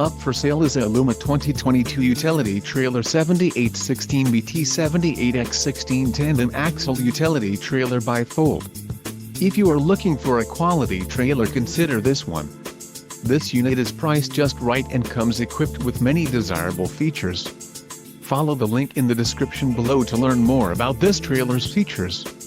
Up for sale is a Aluma 2022 utility trailer 7816BT 78X16 Tandem axle utility trailer bifold. If you are looking for a quality trailer, consider this one. This unit is priced just right and comes equipped with many desirable features. Follow the link in the description below to learn more about this trailer's features.